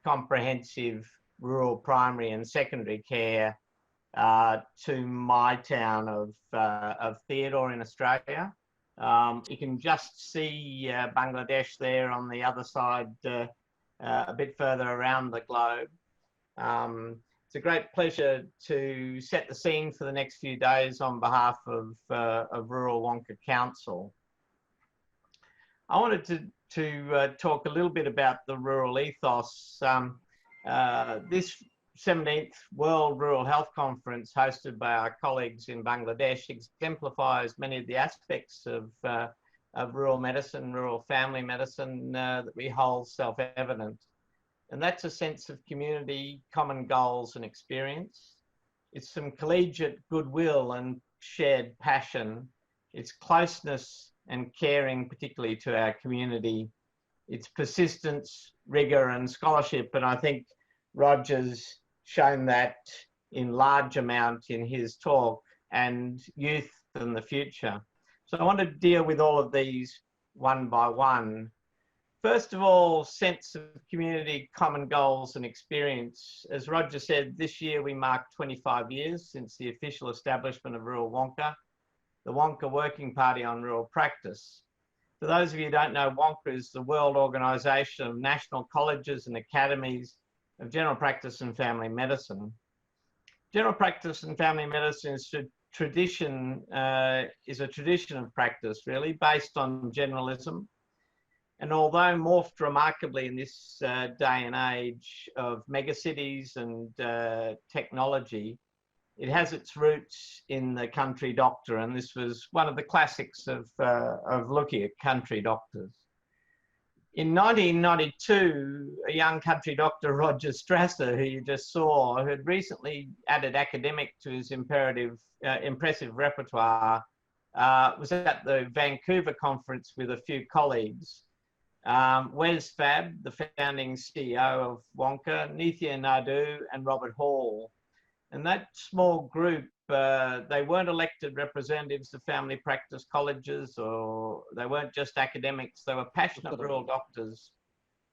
S1: comprehensive rural primary and secondary care to my town of Theodore in Australia. You can just see Bangladesh there on the other side, a bit further around the globe. It's a great pleasure to set the scene for the next few days on behalf of Rural Wonca Council. I wanted to talk a little bit about the rural ethos. This 17th World Rural Health Conference, hosted by our colleagues in Bangladesh, exemplifies many of the aspects of rural medicine, rural family medicine that we hold self-evident. And that's a sense of community, common goals and experience. It's some collegiate goodwill and shared passion. It's closeness and caring, particularly to our community. It's persistence, rigor and scholarship. And I think Roger's shown that in large amount in his talk, and youth and the future. So I want to deal with all of these one by one. First of all, sense of community, common goals and experience. As Roger said, this year we mark 25 years since the official establishment of Rural Wonca, the Wonca Working Party on Rural Practice. For those of you who don't know, Wonca is the world organisation of national colleges and academies of general practice and family medicine. General practice and family medicine is a tradition of practice, really, based on generalism. And although morphed remarkably in this day and age of megacities and technology, it has its roots in the country doctor, and this was one of the classics of looking at country doctors. In 1992, a young country doctor, Roger Strasser, who you just saw, who had recently added academic to his impressive repertoire, was at the Vancouver conference with a few colleagues. Wes Fab, the founding CEO of Wonca, Nithya Naidu, and Robert Hall. And that small group, they weren't elected representatives of family practice colleges, or they weren't just academics. They were passionate rural doctors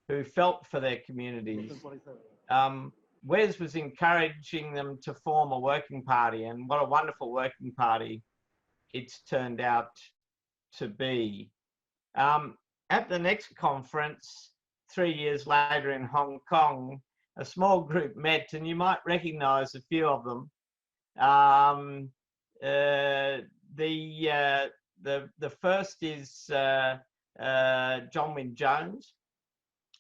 S1: who felt for their communities. Wes was encouraging them to form a working party, and what a wonderful working party it's turned out to be. At the next conference, 3 years later in Hong Kong, a small group met, and you might recognize a few of them. The first is John Wynne Jones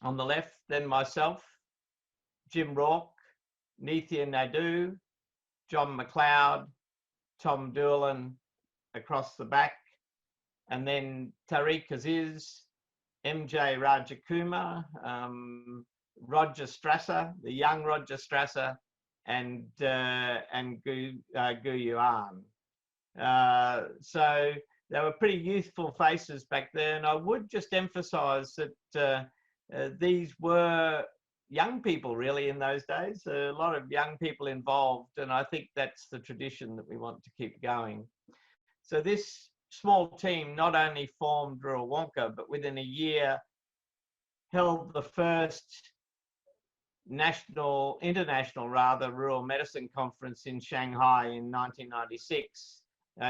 S1: on the left, then myself, Jim Rourke, Nithya Naidu, John McLeod, Tom Doolan across the back, and then Tariq Aziz, MJ Rajakumar, Roger Strasser, the young Roger Strasser, and Gu Yuan. So they were pretty youthful faces back there, and I would just emphasize that these were young people really in those days, a lot of young people involved, and I think that's the tradition that we want to keep going. So this small team not only formed Rural Wonca, but within a year held the first international rural medicine conference in Shanghai in 1996.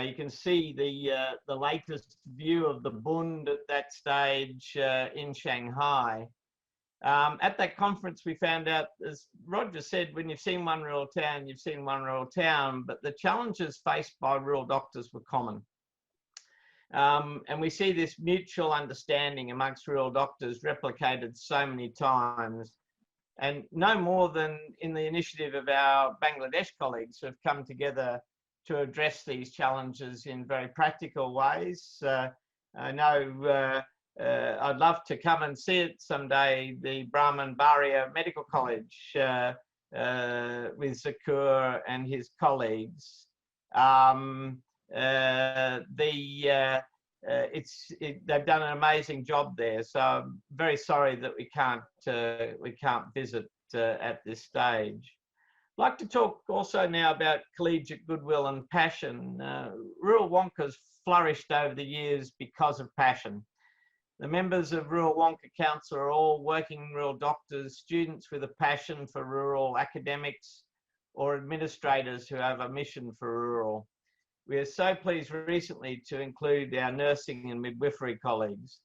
S1: You can see the latest view of the Bund at that stage in Shanghai. At that conference, we found out, as Roger said, when you've seen one rural town, you've seen one rural town, but the challenges faced by rural doctors were common. And we see this mutual understanding amongst rural doctors replicated so many times. And no more than in the initiative of our Bangladesh colleagues who have come together to address these challenges in very practical ways. I know I'd love to come and see it someday, the Brahman Baria Medical College with Zakur and his colleagues. They've done an amazing job there, so I'm very sorry that we can't visit at this stage. I'd like to talk also now about collegiate goodwill and passion. Rural Wonca's flourished over the years because of passion. The members of Rural Wonca Council are all working rural doctors, students with a passion for rural, academics, or administrators who have a mission for rural. We are so pleased recently to include our nursing and midwifery colleagues.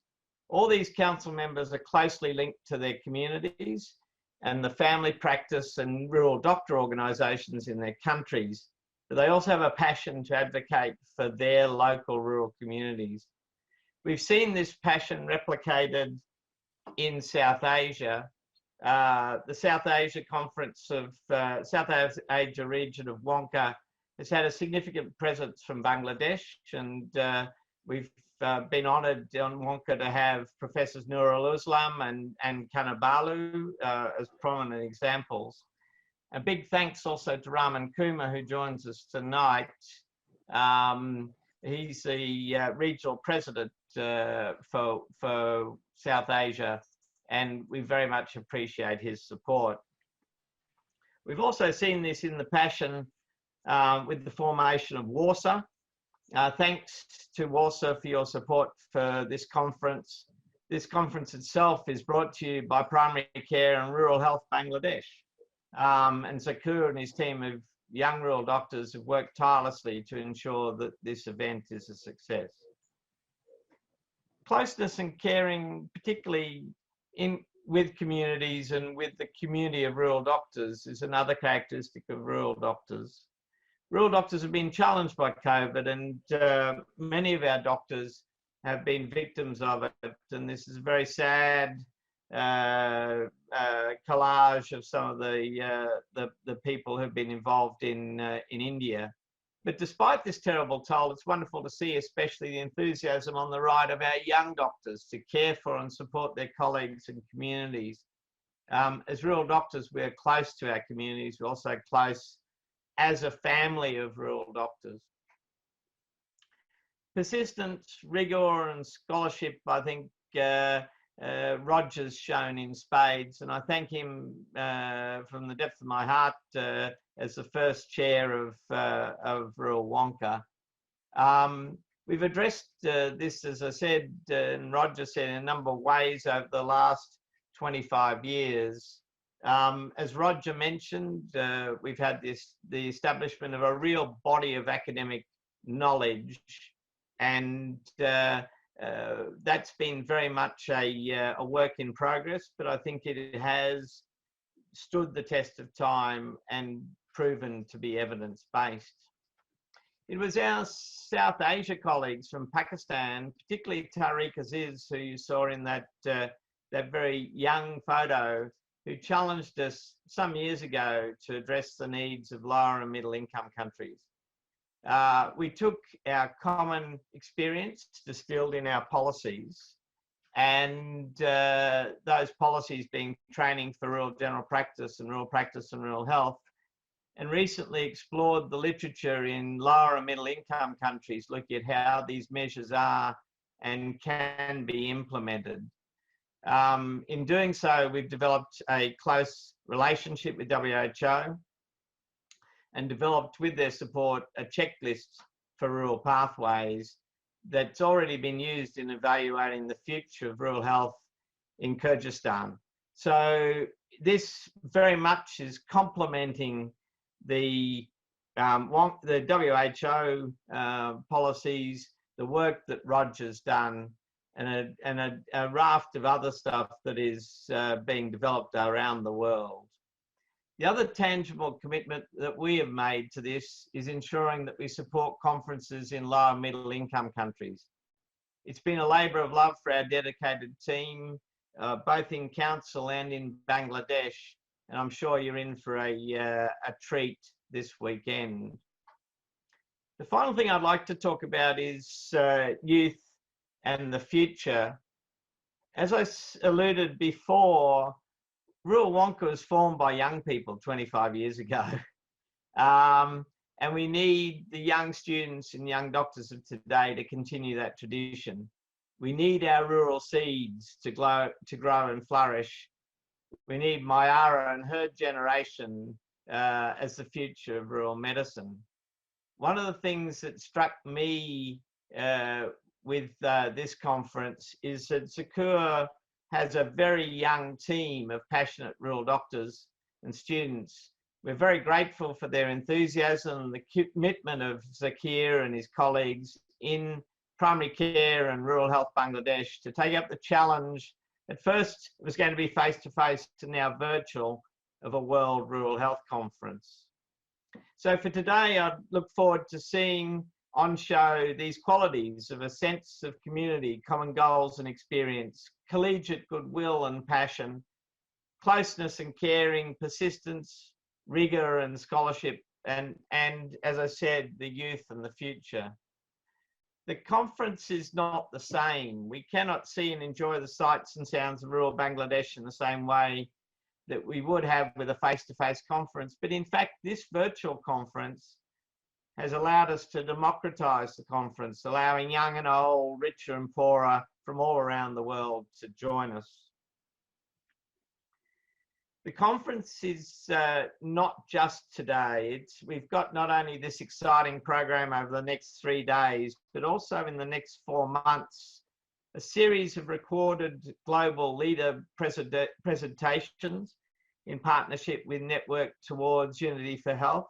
S1: All these council members are closely linked to their communities and the family practice and rural doctor organisations in their countries, but they also have a passion to advocate for their local rural communities. We've seen this passion replicated in South Asia. The South Asia Conference of South Asia region of Wonca has had a significant presence from Bangladesh, and we've been honoured on Wonca to have Professors Nurul Islam and Kanabalu as prominent examples. A big thanks also to Raman Kumar, who joins us tonight. He's the regional president for South Asia, and we very much appreciate his support. We've also seen this in the passion with the formation of WARSA. Thanks to WARSA for your support for this conference. This conference itself is brought to you by Primary Care and Rural Health Bangladesh. And Zakur and his team of young rural doctors have worked tirelessly to ensure that this event is a success. Closeness and caring, particularly with communities and with the community of rural doctors, is another characteristic of rural doctors. Rural doctors have been challenged by COVID, and many of our doctors have been victims of it. And this is a very sad collage of some of the people who've been involved in India. But despite this terrible toll, it's wonderful to see, especially the enthusiasm on the right of our young doctors to care for and support their colleagues and communities. As rural doctors, we're close to our communities. We're also close as a family of rural doctors. Persistence, rigour and scholarship, I think Roger's shown in spades, and I thank him from the depth of my heart as the first chair of Rural Wonca. We've addressed this, as I said, and Roger said, in a number of ways over the last 25 years. As Roger mentioned, we've had the establishment of a real body of academic knowledge, and that's been very much a work in progress, but I think it has stood the test of time and proven to be evidence-based. It was our South Asia colleagues from Pakistan, particularly Tariq Aziz, who you saw in that very young photo, who challenged us some years ago to address the needs of lower and middle income countries. We took our common experience distilled in our policies, and those policies being training for rural general practice and rural health, and recently explored the literature in lower and middle income countries, looking at how these measures are and can be implemented. In doing so, we've developed a close relationship with WHO and developed, with their support, a checklist for rural pathways that's already been used in evaluating the future of rural health in Kyrgyzstan. So this very much is complementing the WHO policies, the work that Roger's done, and a raft of other stuff that is being developed around the world. The other tangible commitment that we have made to this is ensuring that we support conferences in low and middle income countries. It's been a labour of love for our dedicated team, both in council and in Bangladesh, and I'm sure you're in for a treat this weekend. The final thing I'd like to talk about is youth and the future. As I alluded before, Rural Wonca was formed by young people 25 years ago. And we need the young students and young doctors of today to continue that tradition. We need our rural seeds to grow and flourish. We need Mayara and her generation as the future of rural medicine. One of the things that struck me with this conference is that Sakura has a very young team of passionate rural doctors and students. We're very grateful for their enthusiasm and the commitment of Zakir and his colleagues in primary care and rural health Bangladesh to take up the challenge. At first, it was going to be face-to-face to now virtual of a World Rural Health Conference. So for today, I look forward to seeing on show these qualities of a sense of community, common goals and experience, collegiate goodwill and passion, closeness and caring, persistence, rigour and scholarship, and as I said, the youth and the future. The conference is not the same. We cannot see and enjoy the sights and sounds of rural Bangladesh in the same way that we would have with a face-to-face conference. But in fact, this virtual conference has allowed us to democratise the conference, allowing young and old, richer and poorer from all around the world to join us. The conference is not just today. We've got not only this exciting program over the next 3 days, but also in the next 4 months, a series of recorded global leader presentations in partnership with Network Towards Unity for Health,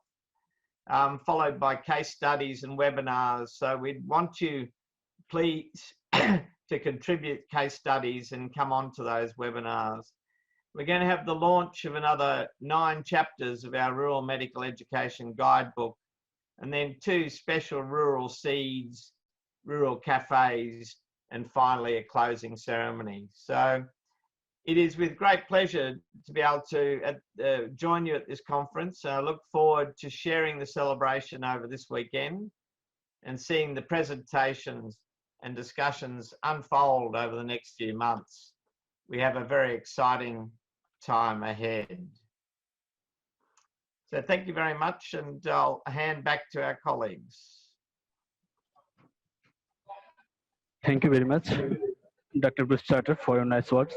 S1: followed by case studies and webinars. So we'd want you, please, to contribute case studies and come on to those webinars. We're going to have the launch of another 9 chapters of our Rural Medical Education Guidebook, and then 2 special rural seeds, rural cafes, and finally a closing ceremony. So It is with great pleasure to be able to join you at this conference. I look forward to sharing the celebration over this weekend and seeing the presentations and discussions unfold over the next few months. We have a very exciting time ahead. So thank you very much, and I'll hand back to our colleagues.
S5: Thank you very much, Dr. Bruce Charter, for your nice words.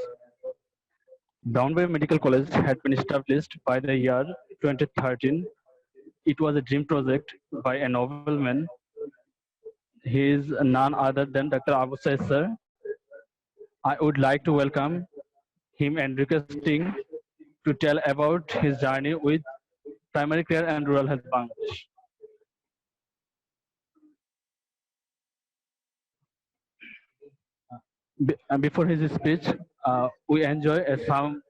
S5: Brown Bay Medical College had been established by the year 2013. It was a dream project by a nobleman. He is none other than Dr. Abu Said, sir. I would like to welcome him and requesting to tell about his journey with primary care and rural health Bangladesh. Before his speech, we enjoy some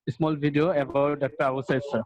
S5: small video about Dr. Abu Said, sir.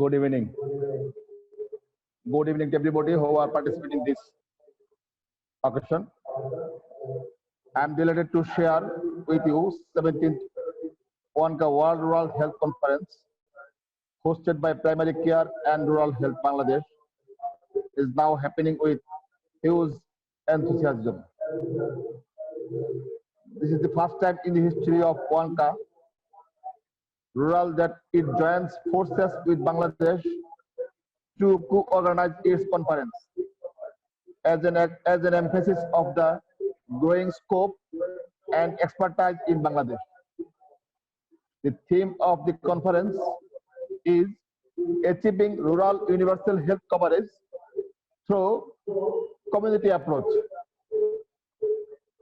S11: Good evening. Good evening to everybody who are participating in this occasion. I am delighted to share with you 17th Wonca World Rural Health Conference hosted by Primary Care and Rural Health Bangladesh is now happening with huge enthusiasm. This is the first time in the history of Wonca Rural that it joins forces with Bangladesh to co-organize its conference as an emphasis of the growing scope and expertise in Bangladesh. The theme of the conference is achieving rural universal health coverage through community approach.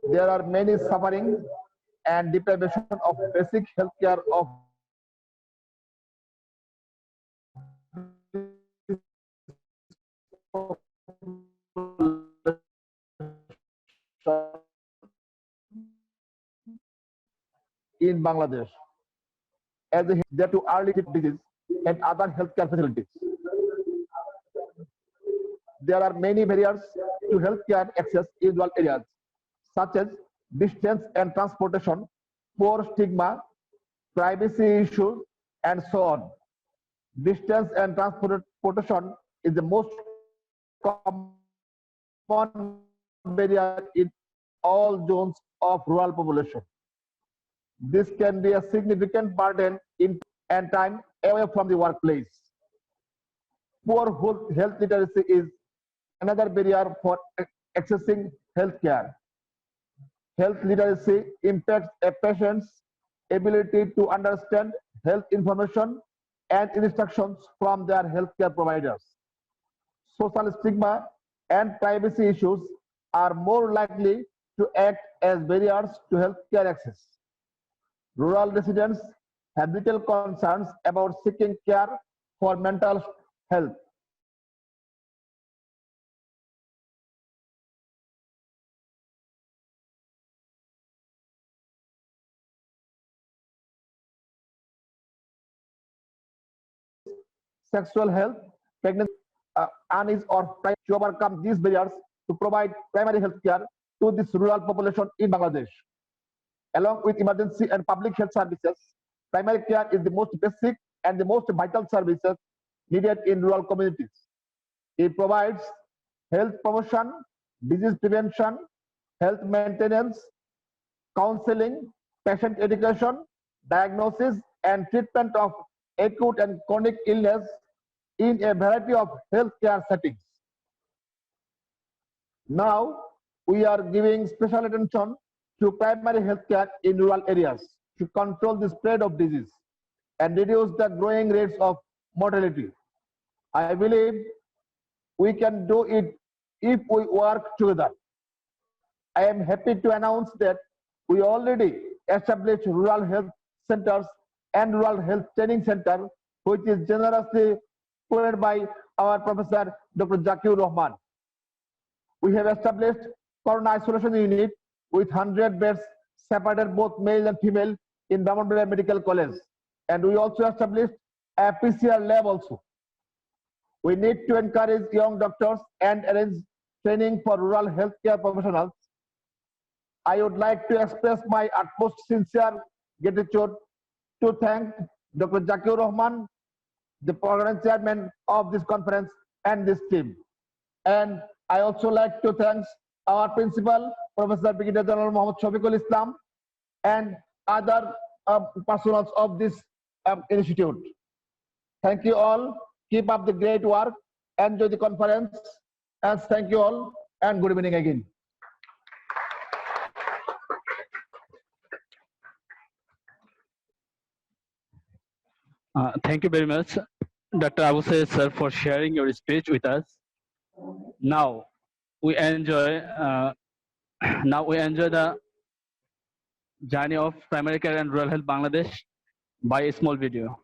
S11: There are many suffering and deprivation of basic health care of in Bangladesh as there to early disease and other healthcare facilities. There are many barriers to healthcare access in rural areas, such as distance and transportation, poor stigma, privacy issues, and so on. Distance and transportation is the most common barrier in all zones of rural population. This can be a significant burden in and time away from the workplace. Poor health literacy is another barrier for accessing healthcare. Health literacy impacts a patient's ability to understand health information and instructions from their healthcare providers. Social stigma and privacy issues are more likely to act as barriers to healthcare access. Rural residents have little concerns about seeking care for mental health. Sexual health, pregnancy, unease or to overcome these barriers to provide primary health care to this rural population in Bangladesh. Along with emergency and public health services, primary care is the most basic and the most vital services needed in rural communities. It provides health promotion, disease prevention, health maintenance, counseling, patient education, diagnosis, and treatment of acute and chronic illness in a variety of healthcare settings. Now, we are giving special attention to primary healthcare in rural areas to control the spread of disease and reduce the growing rates of mortality. I believe we can do it if we work together. I am happy to announce that we already established rural health centers and rural health training center, which is generously funded by our Professor Dr. Zakir Rahman. We have established Corona Isolation Unit with 100 beds separated both male and female in Brahmanbaria Medical College. And we also established a PCR lab also. We need to encourage young doctors and arrange training for rural healthcare professionals. I would like to express my utmost sincere gratitude to thank Dr. Zakir Rahman, the program chairman of this conference, and this team. And I also like to thank our principal, Professor Brigadier General Muhammad Shafiqul Islam, and other personnel of this institute. Thank you all. Keep up the great work. Enjoy the conference. And thank you all. And good evening again.
S5: Thank you very much, Dr. Abu Sayyid sir, for sharing your speech with us. Now we enjoy the journey of primary care and rural health Bangladesh by a small video.